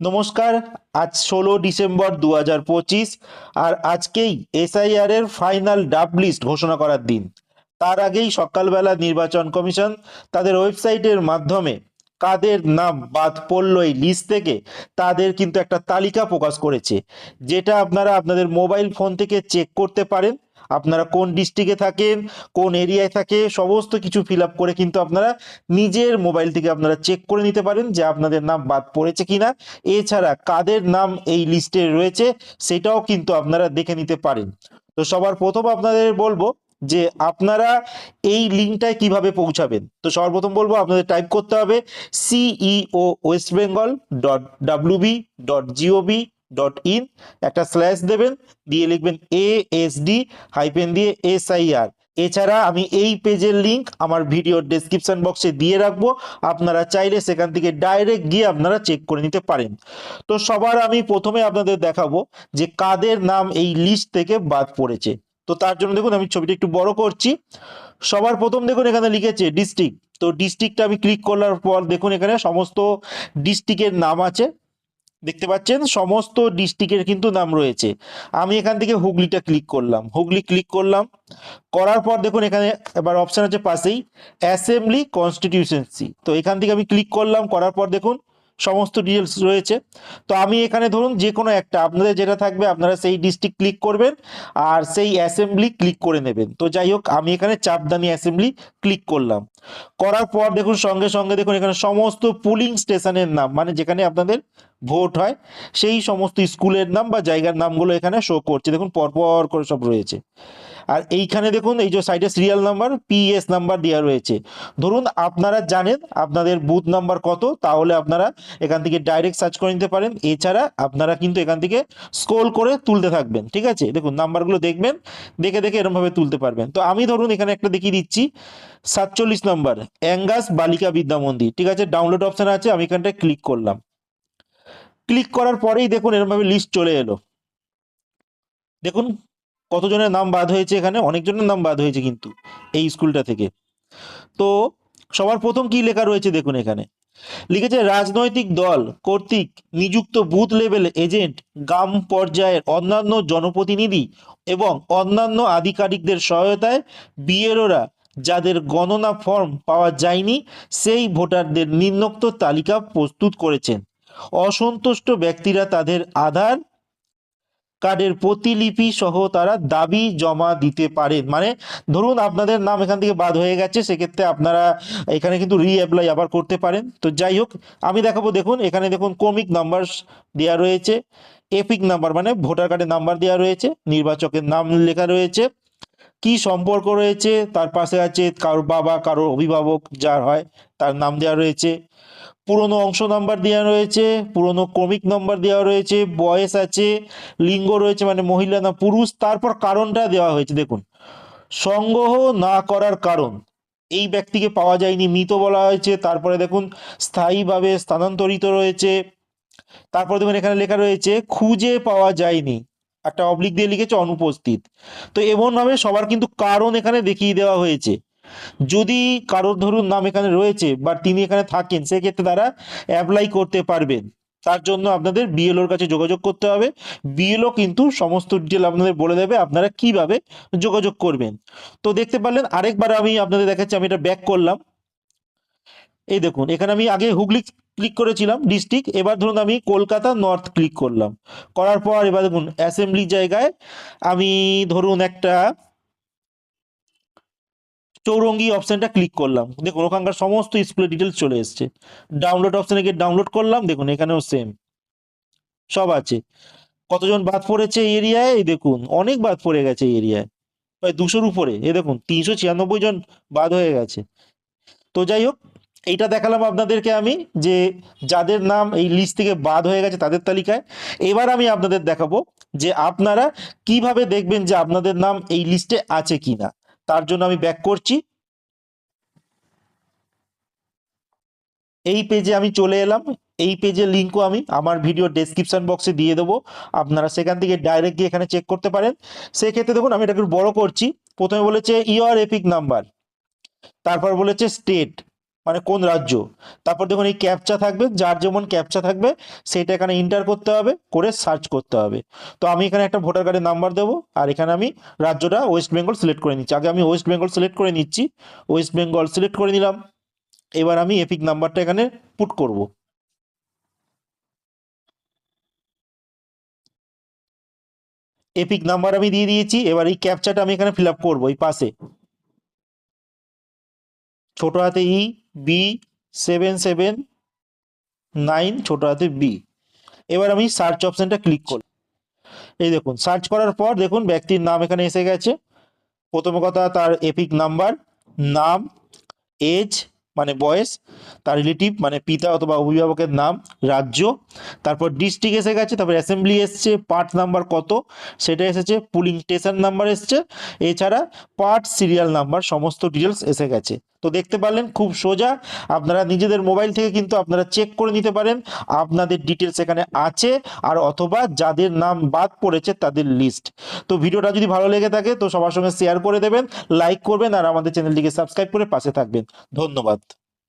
নমস্কার। আজ 16 ডিসেম্বর 2025 আর আজকেই এসআইআর এর ফাইনাল ড্রাফট লিস্ট ঘোষণা করার দিন। তার আগেই সকালবেলা নির্বাচন কমিশন তাদের ওয়েবসাইটের মাধ্যমে কাদের নাম বাদ পড়লো এই লিস্ট থেকে তাদের কিন্তু একটা তালিকা প্রকাশ করেছে, যেটা আপনারা আপনাদের মোবাইল ফোন থেকে চেক করতে পারেন। আপনারা কোন ডিস্ট্রিক্টে থাকেন, কোন এরিয়ায় থাকে, সমস্ত কিছু ফিল আপ করে কিন্তু আপনারা নিজের মোবাইল থেকে আপনারা চেক করে নিতে পারেন যে আপনাদের নাম বাদ পড়েছে কিনা। এছাড়া কাদের নাম এই লিস্টে রয়েছে সেটাও কিন্তু আপনারা দেখে নিতে পারেন। তো সবার প্রথম আপনাদের বলবো যে আপনারা এই লিঙ্কটায় কিভাবে পৌঁছাবেন। তো সর্বপ্রথম বলবো আপনাদের টাইপ করতে হবে ceo westbengal.wb.gov.in, একটা স্ল্যাশ দেবেন, দিয়ে লিখবেন ASD হাইপেন দিয়ে SIR। এছাড়া আমি এই পেজের লিংক আমার ভিডিওর ডেসক্রিপশন বক্সে দিয়ে রাখবো, আপনারা চাইলে সেখান থেকে ডাইরেক্ট গিয়ে আপনারা চেক করে নিতে পারেন। তো সবার আমি প্রথমে আপনাদের দেখাবো যে কাদের নাম এই লিস্ট থেকে বাদ পড়েছে। তো তার জন্য দেখুন আমি ছবিটা একটু বড় করছি। সবার প্রথম দেখুন এখানে লিখেছে ডিস্ট্রিক্ট। তো ডিস্ট্রিক্টটা আমি ক্লিক করার পর দেখুন এখানে সমস্ত ডিস্ট্রিক্টের নাম আছে, দেখতে পাচ্ছেন সমস্ত ডিস্ট্রিক্টের কিন্তু নাম রয়েছে। আমি এখান থেকে হুগলিটা ক্লিক করলাম, হুগলি ক্লিক করলাম, করার পর দেখুন এখানে এবার অপশন আছে পাশেই অ্যাসেম্বলি কনস্টিটিউশনসি। তো এখান থেকে আমি ক্লিক করলাম, করার পর দেখুন সমস্ত ডিটেলস রয়েছে। তো আমি এখানে ধরুন যে কোনো একটা আপনাদের যেটা থাকবে আপনারা সেই ডিস্ট্রিক্ট ক্লিক করবেন আর সেই অ্যাসেম্বলি ক্লিক করে নেবেন। তো যাই হোক আমি এখানে চাপদানি অ্যাসেম্বলি ক্লিক করলাম, করার পর দেখুন সঙ্গে সঙ্গে দেখুন এখানে সমস্ত পুলিং স্টেশনের নাম, মানে যেখানে আপনাদের ভোট হয় সেই সমস্ত স্কুলের নাম বা জায়গার নামগুলো এখানে শো করছে। দেখুন পরপর করে সব রয়েছে। আর এইখানে দেখুন এই যে সাইডে সিরিয়াল নাম্বার PS নাম্বার দেওয়া রয়েছে। ধরুন আপনারা জানেন আপনাদের বুথ নাম্বার কত, তাহলে আপনারা এখান থেকে ডাইরেক্ট সার্চ করে নিতে পারেন। এছাড়া আপনারা কিন্তু এখান থেকে স্ক্রল করে তুলতে থাকবেন, ঠিক আছে। দেখুন নাম্বারগুলো দেখবেন, দেখে দেখে এরকম ভাবে তুলতে পারবেন। তো আমি ধরুন এখানে একটা দেখিয়ে দিচ্ছি 47 নম্বর অ্যাঙ্গাস বালিকা বিদ্যা মন্দির, ঠিক আছে। ডাউনলোড অপশন আছে, আমি এখানটায় ক্লিক করলাম। ক্লিক করার পরেই দেখুন এরকম ভাবে লিস্ট চলে এলো। দেখুন কতজনের নাম বাদ হয়েছে, এখানে অনেকজনের নাম বাদ হয়েছে কিন্তু এই স্কুলটা থেকে। তো সবার প্রথম কি লেখা রয়েছে দেখুন এখানে লিখেছে রাজনৈতিক দল কর্তৃক নিযুক্ত বুথ লেভেল এজেন্ট, গ্রাম পর্যায়ের অন্যান্য জনপ্রতিনিধি এবং অন্যান্য আধিকারিকদের সহায়তায় বিএলওরা যাদের গণনা ফর্ম পাওয়া যায়নি সেই ভোটারদের নিম্নোক্ত তালিকা প্রস্তুত করেছেন। অসন্তুষ্ট ব্যক্তিরা তাদের আধার কার্ডের প্রতিলিপি সহ তারা দাবি জমা দিতে পারেন। মানে ধরুন আপনাদের নাম এখান থেকে বাদ হয়ে গেছে, সেক্ষেত্রে আপনারা এখানে কিন্তু অ্যাপ্লাই আবার করতে পারেন। তো যাই হোক আমি দেখাবো, দেখুন এখানে দেখুন ক্রমিক নাম্বার দেওয়া রয়েছে, এপিক নাম্বার মানে ভোটার কার্ডের নাম্বার দেওয়া রয়েছে, নির্বাচকের নাম লেখা রয়েছে, কি সম্পর্ক রয়েছে তার পাশে আছে কারোর বাবা কারোর অভিভাবক যার হয় তার নাম দেওয়া রয়েছে, পুরনো অংশ নাম্বার দেওয়া রয়েছে, পুরনো ক্রমিক নাম্বার দেওয়া রয়েছে, বয়স আছে, লিঙ্গ রয়েছে মানে মহিলা না পুরুষ, তারপর কারণটা দেওয়া হয়েছে। দেখুন সংগ্রহ না করার কারণ, এই ব্যক্তিকে পাওয়া যায়নি মৃত বলা হয়েছে। তারপরে দেখুন স্থায়ীভাবে স্থানান্তরিত রয়েছে। তারপর দেখুন এখানে লেখা রয়েছে খুঁজে পাওয়া যায়নি, একটা অবলিক দিয়ে লিখেছে অনুপস্থিত। তো এমন ভাবে সবার কিন্তু কারণ এখানে দেখিয়ে দেওয়া হয়েছে। যদি কারোর ধরুন নাম এখানে রয়েছে বা তিনি এখানে থাকেন সেক্ষেত্রে তারা অ্যাপ্লাই করতে পারবেন। তার জন্য আপনাদের বিএলওর কাছে যোগাযোগ করতে হবে। বিএলও কিন্তু সমস্ত ডিটেল আপনাদের বলে দেবে আপনারা কিভাবে যোগাযোগ করবেন। তো দেখতে পারলেন আরেকবার আমি আপনাদের দেখাচ্ছি, আমি এটা ব্যাক করলাম। এই দেখুন এখানে আমি আগে হুগলি ক্লিক করেছিলাম ডিস্ট্রিক্ট, এবার ধরুন আমি কলকাতা নর্থ ক্লিক করলাম, করার পর এবার দেখুন অ্যাসেম্বলি জায়গায় আমি ধরুন একটা চৌরঙ্গি অপশনটা ক্লিক করলাম। দেখুন ওখানকার সমস্ত স্কুলের ডিটেলস চলে এসছে। ডাউনলোড অপশনে গিয়ে ডাউনলোড করলাম, দেখুন এখানেও সেম সব আছে। কতজন বাদ পড়েছে এই এরিয়ায়, এই দেখুন অনেক বাদ পড়ে গেছে এই এরিয়ায়, প্রায় 200-র উপরে। এ দেখুন 396 জন বাদ হয়ে গেছে। তো যাই হোক এইটা দেখালাম আপনাদেরকে আমি যে যাদের নাম এই লিস্ট থেকে বাদ হয়ে গেছে তাদের তালিকায়। এবার আমি আপনাদের দেখাবো যে আপনারা কিভাবে দেখবেন যে আপনাদের নাম এই লিস্টে আছে কিনা। তার জন্য আমি ব্যাক করছি, এই পেজে আমি চলে এলাম। এই পেজের লিঙ্কও আমি আমার ভিডিও ডেসক্রিপশন বক্সে দিয়ে দেবো, আপনারা সেখান থেকে ডাইরেক্ট গিয়ে এখানে চেক করতে পারেন। সেক্ষেত্রে দেখুন আমি এটা একটু বড় করছি। প্রথমে বলেছে ইওর এপিক নাম্বার, তারপর বলেছে স্টেট, মানে কোন রাজ্য। তারপর দেখুন এই ক্যাপচা থাকবে, যার যেমন ক্যাপচা থাকবে সেটা এখানে এন্টার করতে হবে, করে সার্চ করতে হবে। তো আমি এখানে একটা ভোটার কার্ডের নাম্বার দেবো, আর এখানে আমি রাজ্যটা ওয়েস্ট বেঙ্গল সিলেক্ট করে নিচ্ছি। আগে আমি ওয়েস্ট বেঙ্গল সিলেক্ট করে নিচ্ছি, ওয়েস্ট বেঙ্গল সিলেক্ট করে নিলাম। এবার আমি এপিক নাম্বারটা এখানে পুট করব। এপিক নাম্বার আমি দিয়ে দিয়েছি। এবার এই ক্যাপচাটা আমি এখানে ফিল আপ করবো এই পাশে, ছোট হাতে E B77 9, ছোট হাতে বি। এবার আমি সার্চ অপশনটা ক্লিক করব। এই দেখুন সার্চ করার পর দেখুন ব্যক্তির নাম এখানে এসে গেছে। প্রথম কথা তার এপিক নাম্বার, নাম, এজ মানে বয়স, তার রিলেটিভ মানে পিতা অথবা অভিভাবকের নাম, রাজ্য, তারপর ডিস্ট্রিক্ট এসে গেছে, তারপর অ্যাসেম্বলি এসছে, পার্ট নাম্বার কত সেটা এসেছে, পুলিং স্টেশন নাম্বার এসছে, এছাড়া পার্ট সিরিয়াল নাম্বার সমস্ত ডিটেলস এসে গেছে। তো দেখতে পারলেন খুব সোজা, আপনারা নিজেদের মোবাইল থেকে কিন্তু আপনারা চেক করে নিতে পারেন আপনাদের ডিটেলস এখানে আছে, আর অথবা যাদের নাম বাদ পড়েছে তাদের লিস্ট। তো ভিডিওটা যদি ভালো লেগে থাকে তো সবার সঙ্গে শেয়ার করে দেবেন, লাইক করবেন, আর আমাদের চ্যানেলটিকে সাবস্ক্রাইব করে পাশে থাকবেন। ধন্যবাদ।